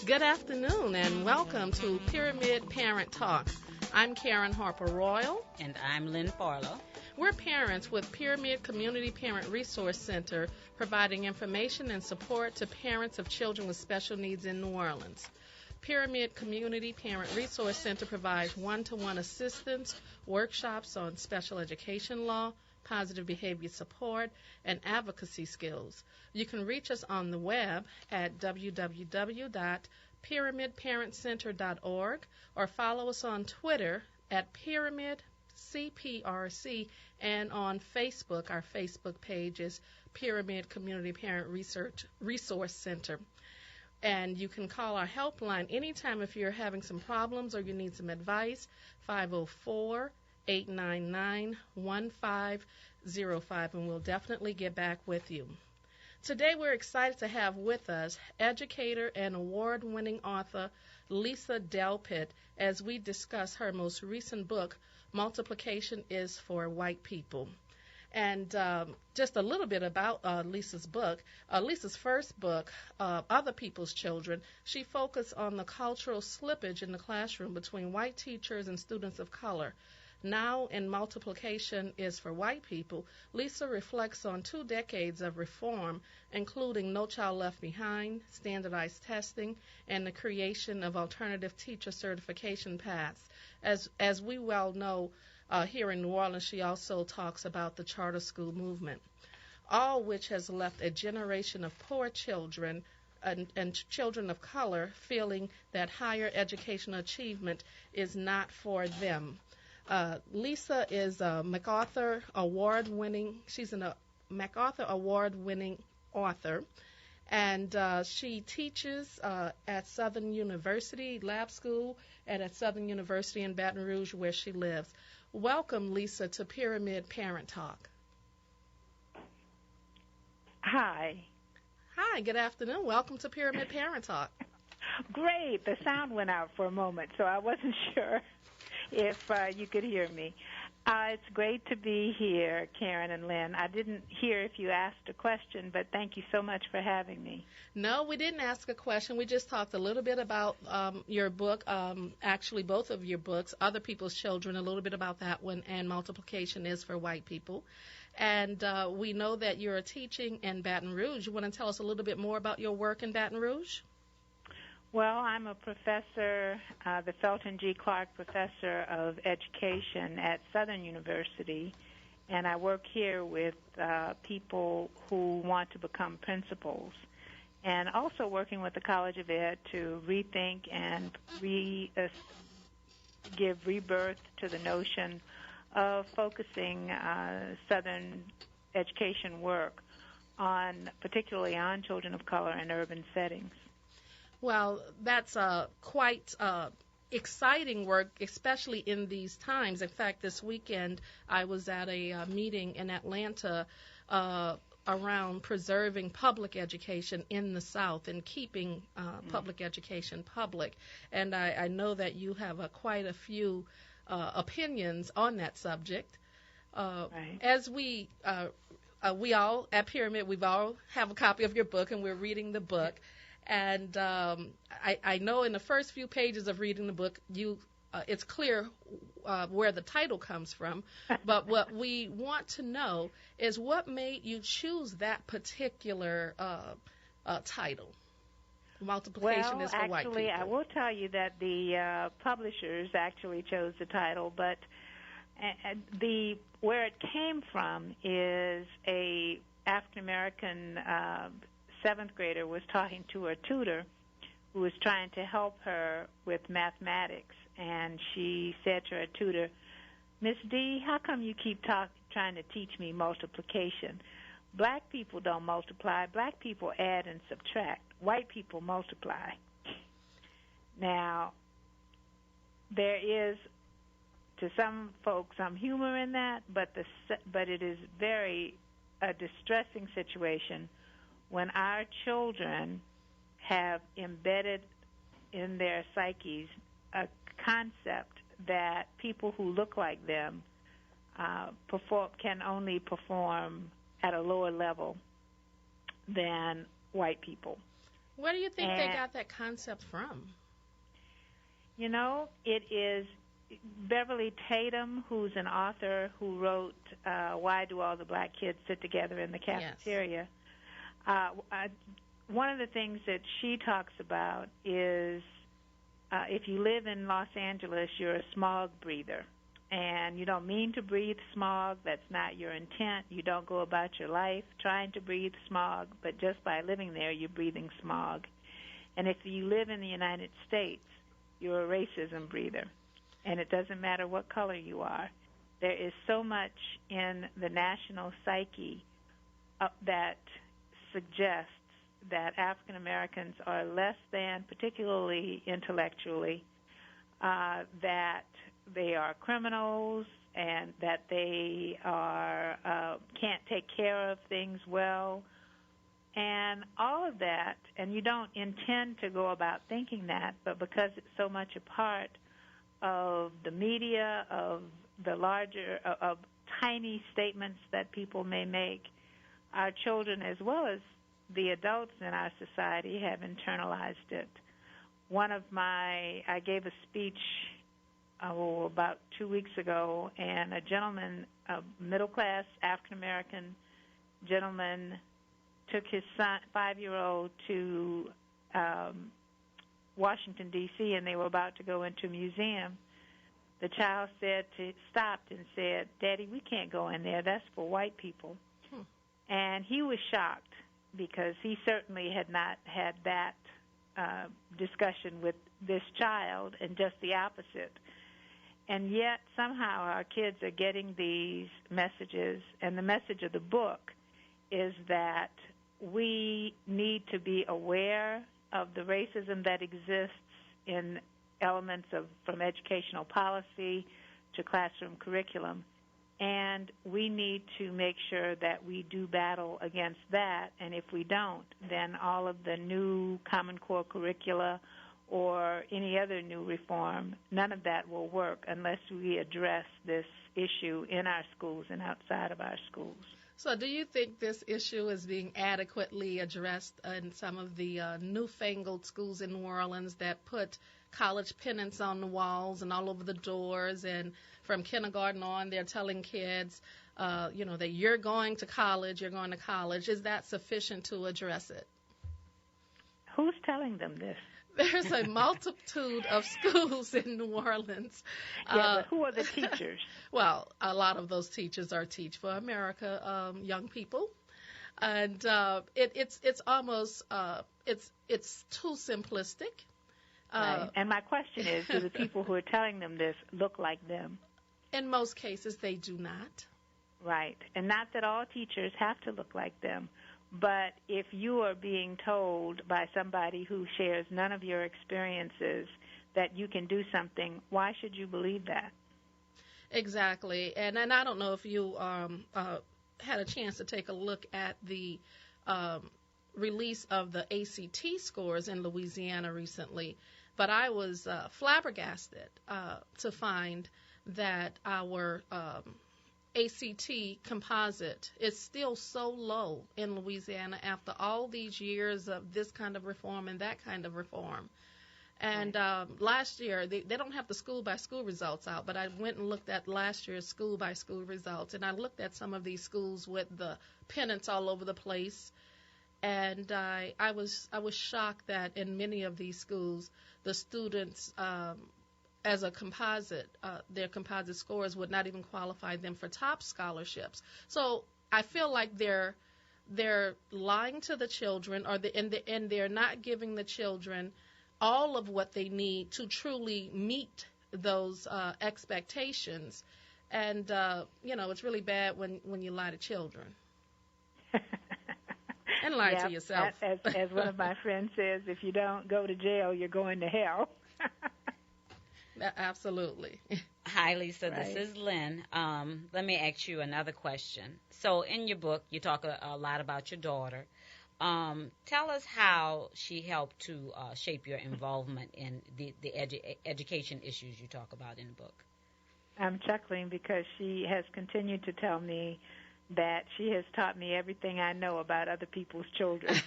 Good afternoon and welcome to Pyramid Parent Talk. I'm Karen Harper Royal. And I'm Lynn Farlow. We're parents with Pyramid Community Parent Resource Center, providing information and support to parents of children with special needs in New Orleans. Pyramid Community Parent Resource Center provides one-to-one assistance, workshops on special education law, positive behavior support, and advocacy skills. You can reach us on the web at www.pyramidparentcenter.org or follow us on Twitter at PyramidCPRC and on Facebook. Our Facebook page is Pyramid Community Parent Resource Center. And you can call our helpline anytime if you're having some problems or you need some advice, 504-899-1505, and we'll definitely get back with you. Today we're excited to have with us educator and award-winning author Lisa Delpit as we discuss her most recent book, Multiplication is for White People. And just a little bit about Lisa's book. Lisa's first book, Other People's Children, she focused on the cultural slippage in the classroom between white teachers and students of color. Now, in Multiplication is for White People, Lisa reflects on 2 decades of reform, including No Child Left Behind, standardized testing, and the creation of alternative teacher certification paths. As we well know, here in New Orleans, she also talks about the charter school movement, all which has left a generation of poor children and children of color feeling that higher educational achievement is not for them. Lisa is a MacArthur Award-winning. She's a MacArthur Award-winning author, and she teaches at Southern University Lab School and at Southern University in Baton Rouge, where she lives. Welcome, Lisa, to Pyramid Parent Talk. Hi. Hi, good afternoon. Welcome to Pyramid Parent Talk. Great. The sound went out for a moment, so I wasn't sure if you could hear me. It's great to be here, Karen and Lynn. I didn't hear if you asked a question, but thank you so much for having me. No, we didn't ask a question. We just talked a little bit about your book, actually both of your books, Other People's Children, a little bit about that one, and Multiplication is for White People. And we know that you're teaching in Baton Rouge. You want to tell us a little bit more about your work in Baton Rouge? Well, I'm a professor, the Felton G. Clark Professor of Education at Southern University, and I work here with people who want to become principals, and also working with the College of Ed to rethink and give rebirth to the notion of focusing Southern education work particularly on children of color in urban settings. Well, that's quite exciting work, especially in these times. In fact, this weekend I was at a meeting in Atlanta around preserving public education in the South and keeping public education public. And I know that you have quite a few opinions on that subject. Right. As we all at Pyramid, we've all have a copy of your book, and we're reading the book. And I know in the first few pages of reading the book, it's clear where the title comes from. But what we want to know is what made you choose that particular title, Multiplication is for White People. Well, actually, I will tell you that the publishers actually chose the title, but where it came from is a African-American 7th grader was talking to her tutor who was trying to help her with mathematics, and she said to her tutor, "Miss D, how come you keep trying to teach me multiplication? Black people don't multiply. Black people add and subtract. White people multiply." Now, there is, to some folks, some humor in that, but it is a distressing situation when our children have embedded in their psyches a concept that people who look like them can only perform at a lower level than white people. Where do you think they And, got that concept from? it is Beverly Tatum, who's an author who wrote Why Do All the Black Kids Sit Together in the Cafeteria? Yes. One of the things that she talks about is if you live in Los Angeles, you're a smog breather. And you don't mean to breathe smog. That's not your intent. You don't go about your life trying to breathe smog, but just by living there, you're breathing smog. And if you live in the United States, you're a racism breather. And it doesn't matter what color you are. There is so much in the national psyche that suggests that African Americans are less than, particularly intellectually, that they are criminals and that they are can't take care of things well, and all of that. And you don't intend to go about thinking that, but because it's so much a part of the media, of the larger, of tiny statements that people may make, our children as well as the adults in our society have internalized it. I gave a speech about 2 weeks ago, and a gentleman, a middle-class African-American gentleman, took his son, 5-year-old, to Washington, D.C., and they were about to go into a museum. The child stopped and said, "Daddy, we can't go in there. That's for white people." And he was shocked because he certainly had not had that discussion with this child, and just the opposite. And yet somehow our kids are getting these messages, and the message of the book is that we need to be aware of the racism that exists in elements from educational policy to classroom curriculum, and we need to make sure that we do battle against that. And if we don't, then all of the new Common Core curricula or any other new reform, none of that will work unless we address this issue in our schools and outside of our schools. So do you think this issue is being adequately addressed in some of the newfangled schools in New Orleans that put college pennants on the walls and all over the doors, and from kindergarten on they're telling kids, that you're going to college, you're going to college? Is that sufficient to address it? Who's telling them this? There's a multitude of schools in New Orleans. But who are the teachers? Well, a lot of those teachers are Teach for America young people, and it's almost it's too simplistic. Right. And my question is, do the people who are telling them this look like them? In most cases, they do not. Right, and not that all teachers have to look like them. But if you are being told by somebody who shares none of your experiences that you can do something, why should you believe that? Exactly. And I don't know if you had a chance to take a look at the release of the ACT scores in Louisiana recently, but I was flabbergasted to find that our ACT composite is still so low in Louisiana after all these years of this kind of reform and that kind of reform. And last year, they don't have the school-by-school results out, but I went and looked at last year's school-by-school results, and I looked at some of these schools with the pennants all over the place, and I was shocked that in many of these schools, the students as a composite, their composite scores would not even qualify them for top scholarships. So I feel like they're lying to the children, and they're not giving the children all of what they need to truly meet those expectations. And it's really bad when you lie to children. And lie to yourself. As one of my friends says, if you don't go to jail, you're going to hell. Absolutely. Hi, Lisa. Right. This is Lynn. Let me ask you another question. So in your book, you talk a lot about your daughter. Tell us how she helped to shape your involvement in the education issues you talk about in the book. I'm chuckling because she has continued to tell me that she has taught me everything I know about other people's children.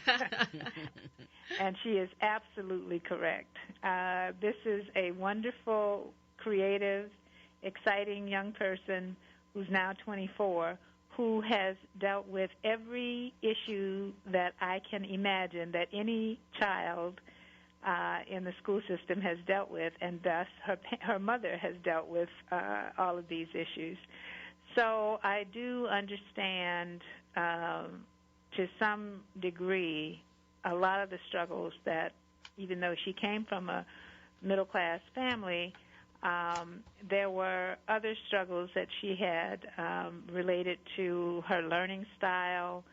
And she is absolutely correct. This is a wonderful, creative, exciting young person who's now 24, who has dealt with every issue that I can imagine that any child in the school system has dealt with, and thus her mother has dealt with all of these issues. So I do understand to some degree a lot of the struggles that, even though she came from a middle-class family, there were other struggles that she had related to her learning style,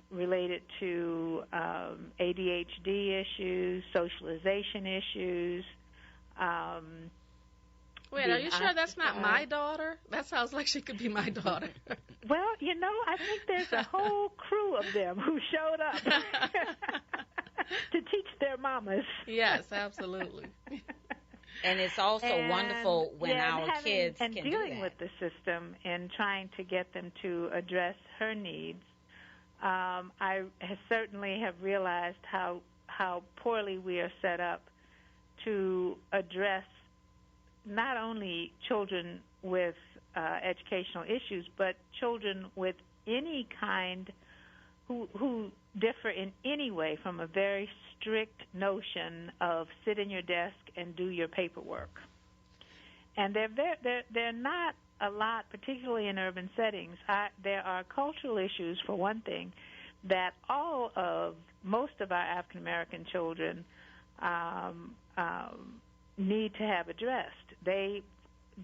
related to ADHD issues, socialization issues. Wait, are you sure that's not my daughter? That sounds like she could be my daughter. Well, I think there's a whole crew of them who showed up to teach their mamas. Yes, absolutely. And it's also wonderful when our kids and can do dealing that. with the system and trying to get them to address her needs. I certainly have realized how poorly we are set up to address not only children with educational issues, but children with any kind who differ in any way from a very strict notion of sit in your desk and do your paperwork. And they're not a lot, particularly in urban settings. There are cultural issues, for one thing, that most of our African American children need to have addressed.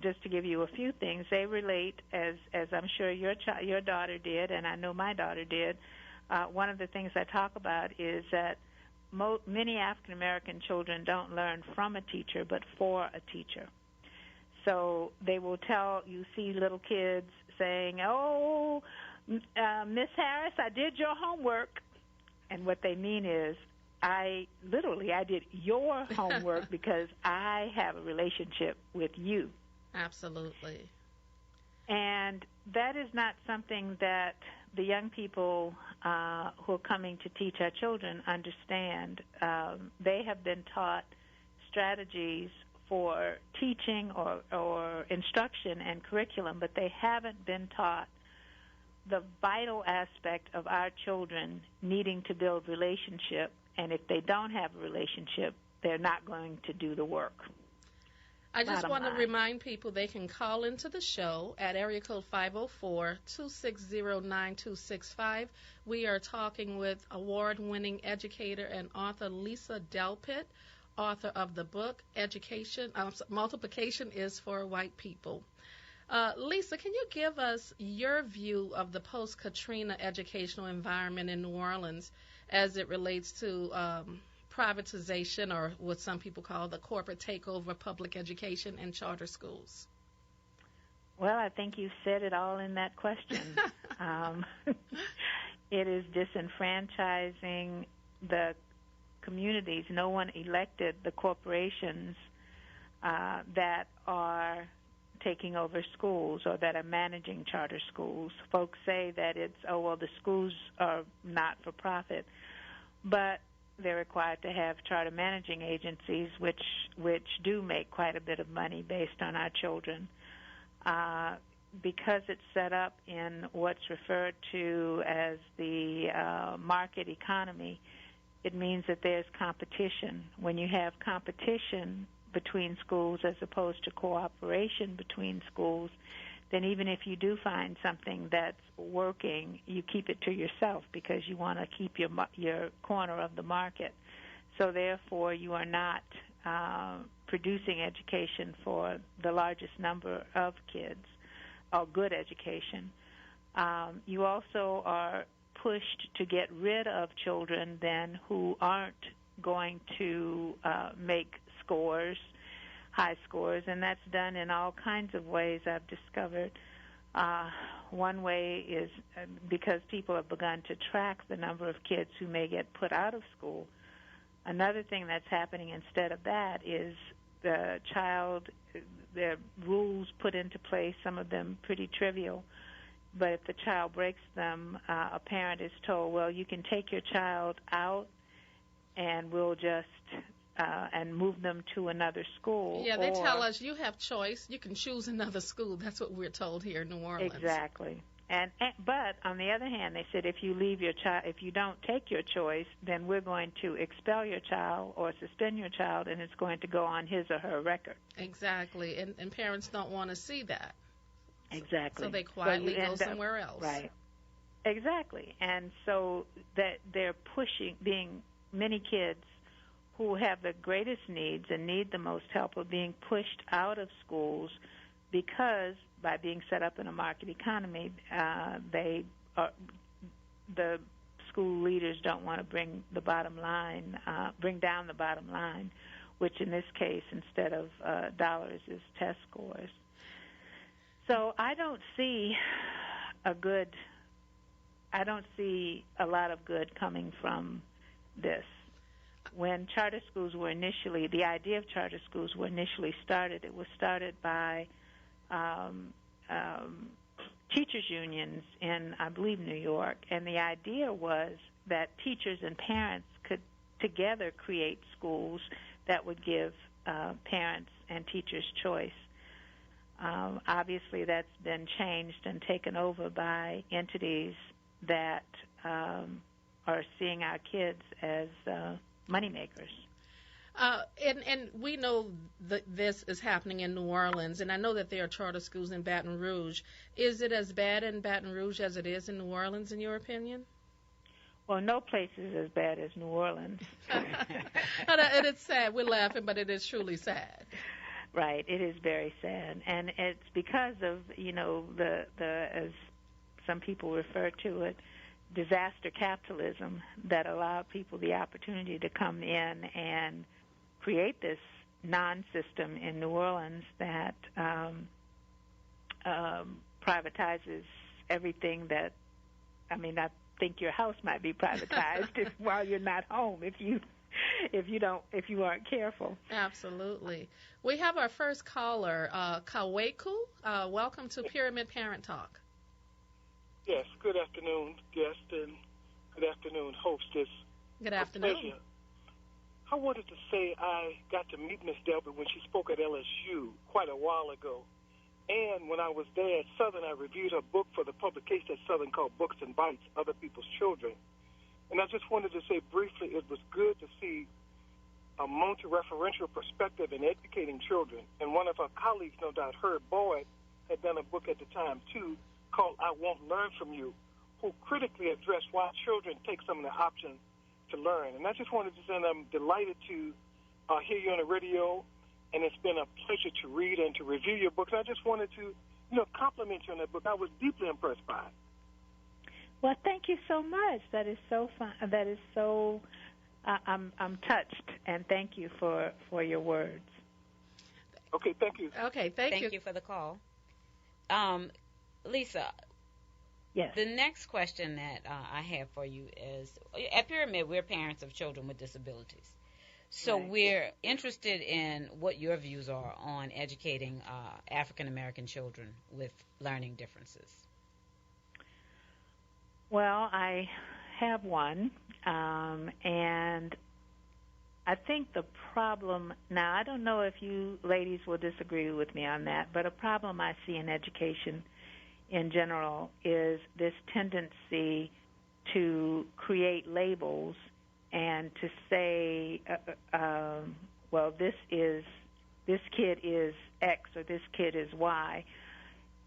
Just to give you a few things, they relate, as I'm sure your daughter did, and I know my daughter did. One of the things I talk about is that many African American children don't learn from a teacher, but for a teacher. So they will you see little kids saying, "Oh, Miss Harris, I did your homework," and what they mean is, I did your homework because I have a relationship with you. Absolutely. And that is not something that the young people who are coming to teach our children understand. They have been taught strategies for teaching or instruction and curriculum, but they haven't been taught the vital aspect of our children needing to build relationship. And if they don't have a relationship, they're not going to do the work. I just want to remind people they can call into the show at area code 504-260-9265. We are talking with award-winning educator and author Lisa Delpit, author of the book Multiplication is for White People. Lisa, can you give us your view of the post-Katrina educational environment in New Orleans as it relates to privatization, or what some people call the corporate takeover of public education and charter schools? Well, I think you said it all in that question. It is disenfranchising the communities. No one elected the corporations that are taking over schools or that are managing charter schools. Folks say that the schools are not for profit, but they're required to have charter managing agencies, which do make quite a bit of money based on our children. Because it's set up in what's referred to as the market economy, it means that there's competition. When you have competition between schools as opposed to cooperation between schools, then even if you do find something that's working, you keep it to yourself because you want to keep your corner of the market. So therefore, you are not producing education for the largest number of kids, or good education. You also are pushed to get rid of children then who aren't going to make high scores, and that's done in all kinds of ways I've discovered. One way is because people have begun to track the number of kids who may get put out of school. Another thing that's happening instead of that is the rules put into place, some of them pretty trivial, but if the child breaks them, a parent is told, well, you can take your child out and we'll just and move them to another school. Yeah, they tell us you have choice. You can choose another school. That's what we're told here in New Orleans. Exactly. But on the other hand, they said if you leave your child, if you don't take your choice, then we're going to expel your child or suspend your child, and it's going to go on his or her record. Exactly, and parents don't want to see that. Exactly. So they quietly go somewhere else. Right. Exactly. And so that they're pushing, many kids who have the greatest needs and need the most help are being pushed out of schools because by being set up in a market economy, the school leaders don't want to bring down the bottom line, which in this case, instead of dollars, is test scores. So I don't see a lot of good coming from this. When charter schools were initially, the idea of charter schools were initially started, it was started by teachers' unions in, I believe, New York, and the idea was that teachers and parents could together create schools that would give parents and teachers choice. Obviously, that's been changed and taken over by entities that are seeing our kids as moneymakers. And we know that this is happening in New Orleans, and I know that there are charter schools in Baton Rouge. Is it as bad in Baton Rouge as it is in New Orleans, in your opinion? Well, no place is as bad as New Orleans. And it's sad. We're laughing, but it is truly sad. Right. It is very sad. And it's because of, the as some people refer to it, disaster capitalism that allowed people the opportunity to come in and create this non-system in New Orleans that privatizes everything that, I think your house might be privatized while you're not home if you aren't careful. Absolutely. We have our first caller, Kaweku. Welcome to Pyramid Parent Talk. Yes, good afternoon, guest, and good afternoon, hostess. Good afternoon. Pleasure. I wanted to say I got to meet Miss Delpit when she spoke at LSU quite a while ago. And when I was there at Southern, I reviewed her book for the publication at Southern called Books and Bites, Other People's Children. And I just wanted to say briefly, it was good to see a multi-referential perspective in educating children. And one of her colleagues, no doubt, Herb Boyd, had done a book at the time, too, called I Won't Learn From You, who critically addressed why children take some of the options to learn. And I just wanted to say I'm delighted to hear you on the radio, and it's been a pleasure to read and to review your books. And I just wanted to, compliment you on that book. I was deeply impressed by it. Well, thank you so much. That is so fun. That is so. I'm touched, and thank you for your words. Okay, thank you. Okay, thank you. Thank you for the call. Lisa. Yes. The next question that I have for you is, at Pyramid, we're parents of children with disabilities. So Right. we're interested in what your views are on educating African-American children with learning differences. Well, I have one, and I think the problem, now I don't know if you ladies will disagree with me on that, but a problem I see in education in general is this tendency to create labels and to say, well, this kid is X or this kid is Y.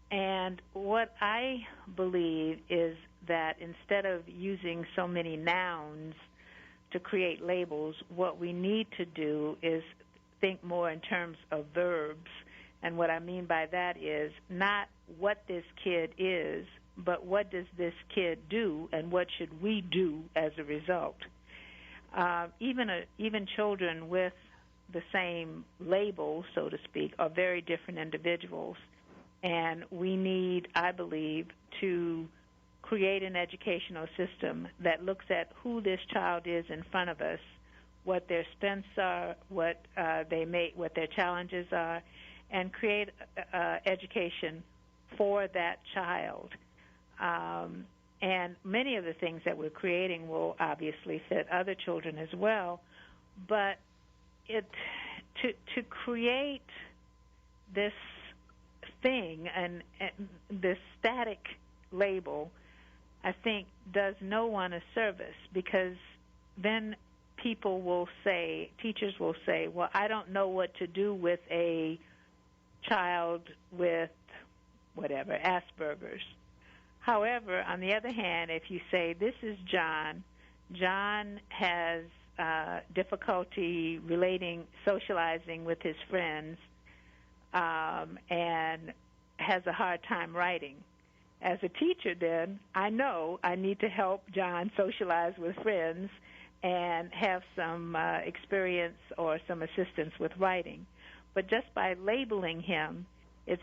And what I believe is that instead of using so many nouns to create labels, what we need to do is think more in terms of verbs. And what I mean by that is not what this kid is, but what does this kid do and what should we do as a result. Even children with the same label, so to speak, are very different individuals. And we need, I believe, to create an educational system that looks at who this child is in front of us, what their strengths are, what their challenges are, and create education for that child. And many of the things that we're creating will obviously fit other children as well. But to create this thing and this static label, I think, does no one a service, because then people will say, teachers will say, well, I don't know what to do with a child with whatever, Asperger's. However, on the other hand, if you say, this is John, John has difficulty socializing with his friends, and has a hard time writing. As a teacher, then, I know I need to help John socialize with friends and have some experience or some assistance with writing. But just by labeling him, it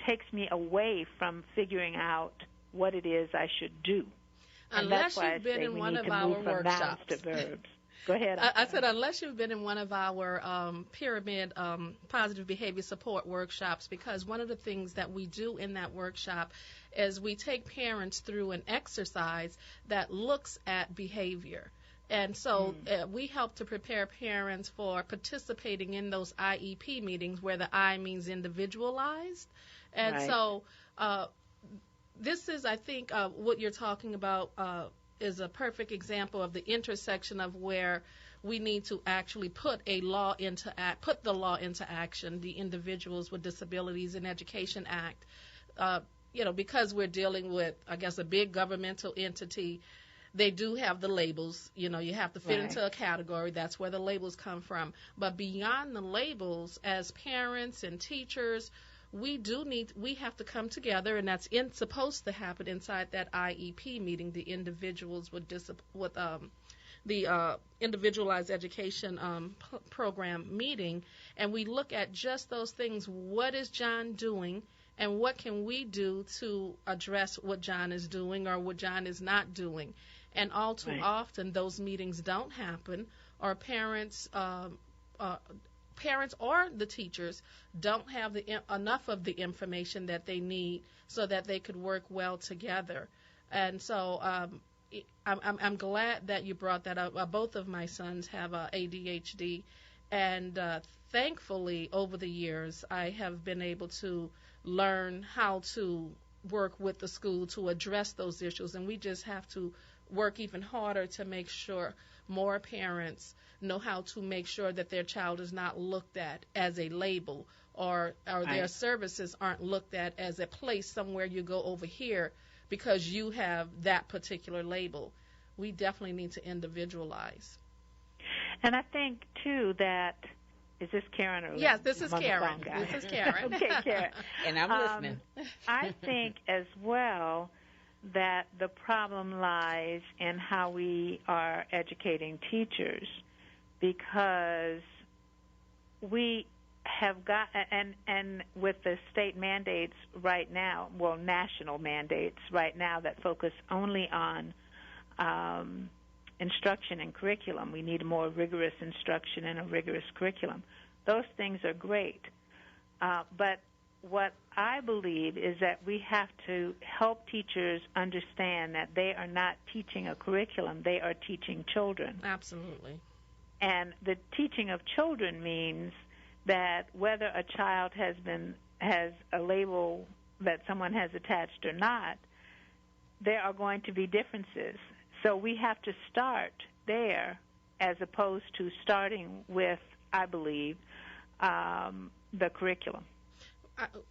takes me away from figuring out what it is I should do. Unless you've been in one of our workshops. To verbs. Go ahead. I said, unless you've been in one of our pyramid positive behavior support workshops, because one of the things that we do in that workshop is we take parents through an exercise that looks at behavior. And so we help to prepare parents for participating in those IEP meetings, where the I means individualized. And right. So this is, I think, what you're talking about is a perfect example of the intersection of where we need to actually put the law into action, the Individuals with Disabilities in Education Act. Because we're dealing with, I guess, a big governmental entity. They do have the labels. You have to fit right. into a category. That's where the labels come from. But beyond the labels, as parents and teachers, we have to come together, and that's supposed to happen inside that IEP meeting, the Individuals with the Individualized Education Program meeting, and we look at just those things. What is John doing, and what can we do to address what John is doing or what John is not doing? And all too right. often, those meetings don't happen, or parents or the teachers don't have enough of the information that they need so that they could work well together. And so I'm glad that you brought that up. Both of my sons have ADHD, and thankfully over the years I have been able to learn how to work with the school to address those issues, and we just have to work even harder to make sure more parents know how to make sure that their child is not looked at as a label, or right. their services aren't looked at as a place somewhere you go over here because you have that particular label. We definitely need to individualize. And I think, too, that is this Karen or yes, this is Karen. This is Karen. Okay, Karen. And I'm listening. I think as well that the problem lies in how we are educating teachers, because we have got, and with the state mandates right now, well, national mandates right now that focus only on instruction and curriculum. We need more rigorous instruction and a rigorous curriculum. Those things are great. But what I believe is that we have to help teachers understand that they are not teaching a curriculum, they are teaching children. Absolutely. And the teaching of children means that whether a child has a label that someone has attached or not, there are going to be differences. So we have to start there as opposed to starting with, I believe, the curriculum.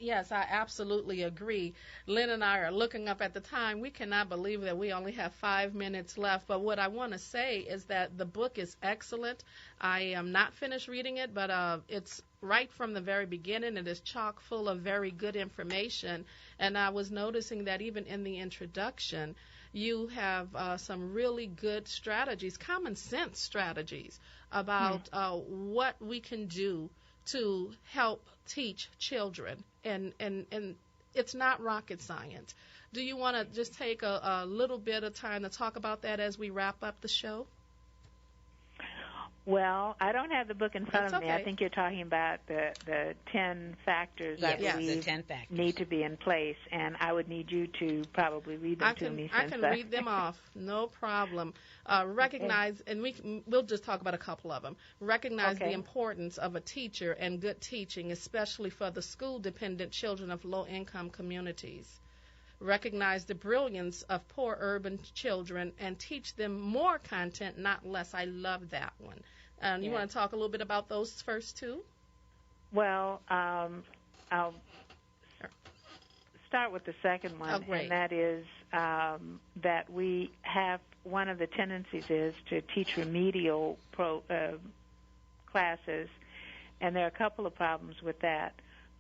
Yes, I absolutely agree. Lynn and I are looking up at the time. We cannot believe that we only have 5 minutes left. But what I want to say is that the book is excellent. I am not finished reading it, but it's right from the very beginning. It is chock full of very good information. And I was noticing that even in the introduction, you have some really good strategies, common sense strategies about what we can do to help teach children, and it's not rocket science. Do you want to just take a little bit of time to talk about that as we wrap up the show? Well, I don't have the book in front That's of me. okay. I think you're talking about the 10 factors I Yes, believe the 10 factors. need to be in place, and I would need you to probably read them to me. I can read them off, no problem. Recognize, and we'll just talk about a couple of them. Recognize the importance of a teacher and good teaching, especially for the school-dependent children of low-income communities. Recognize the brilliance of poor urban children and teach them more content, not less. I love that one. You want to talk a little bit about those first two? Well, I'll start with the second one, and that is that we have one of the tendencies is to teach remedial classes, and there are a couple of problems with that.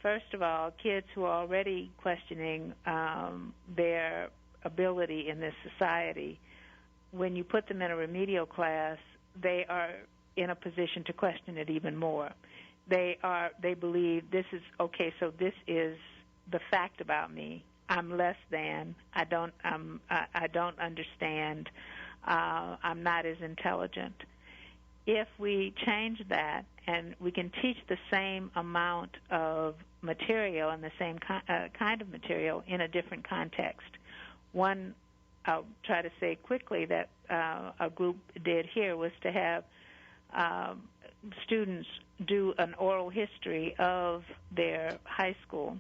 First of all, kids who are already questioning their ability in this society, when you put them in a remedial class, they are in a position to question it even more. They believe this is okay. So this is the fact about me. I'm less than. I don't understand. I'm not as intelligent. If we change that and we can teach the same amount of material and the same kind of material in a different context. One, I'll try to say quickly that a group did here was to have students do an oral history of their high school.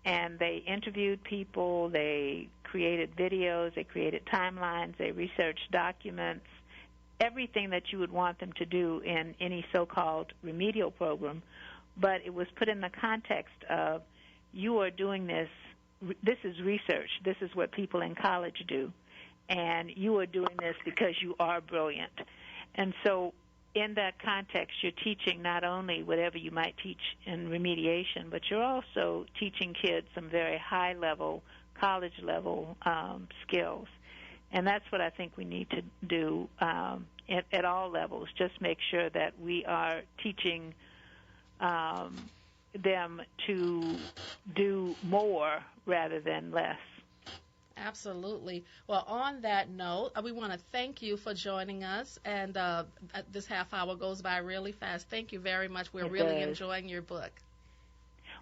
And they interviewed people, they created videos, they created timelines, they researched documents, everything that you would want them to do in any so-called remedial program, but it was put in the context of you are doing this is research, this is what people in college do, and you are doing this because you are brilliant. And so in that context, you're teaching not only whatever you might teach in remediation, but you're also teaching kids some very high-level, college-level skills. And that's what I think we need to do at all levels, just make sure that we are teaching them to do more rather than less. Absolutely. Well, on that note, we want to thank you for joining us, and this half hour goes by really fast. Thank you very much. We're really enjoying your book.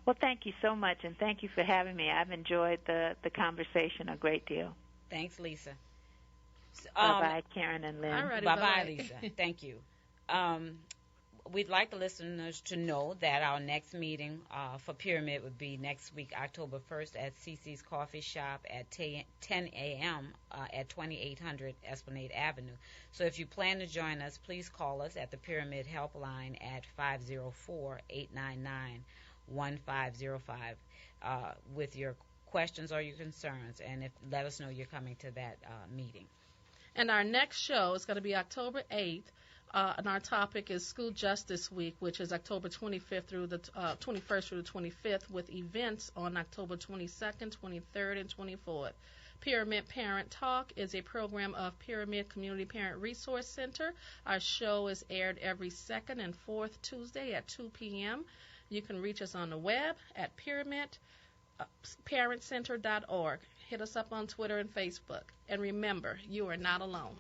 Well, thank you so much, and thank you for having me. I've enjoyed the conversation a great deal. Thanks, Lisa. Bye-bye, Karen and Lynn. Bye-bye, Lisa. Thank you. We'd like the listeners to know that our next meeting for Pyramid would be next week, October 1st, at CC's Coffee Shop at 10 a.m. At 2800 Esplanade Avenue. So if you plan to join us, please call us at the Pyramid Helpline at 504-899-1505 with your questions or your concerns, and let us know you're coming to that meeting. And our next show is going to be October 8th. And our topic is School Justice Week, which is October 25th through the 21st through the 25th, with events on October 22nd, 23rd, and 24th. Pyramid Parent Talk is a program of Pyramid Community Parent Resource Center. Our show is aired every second and fourth Tuesday at 2 p.m. You can reach us on the web at pyramidparentcenter.org. Hit us up on Twitter and Facebook. And remember, you are not alone.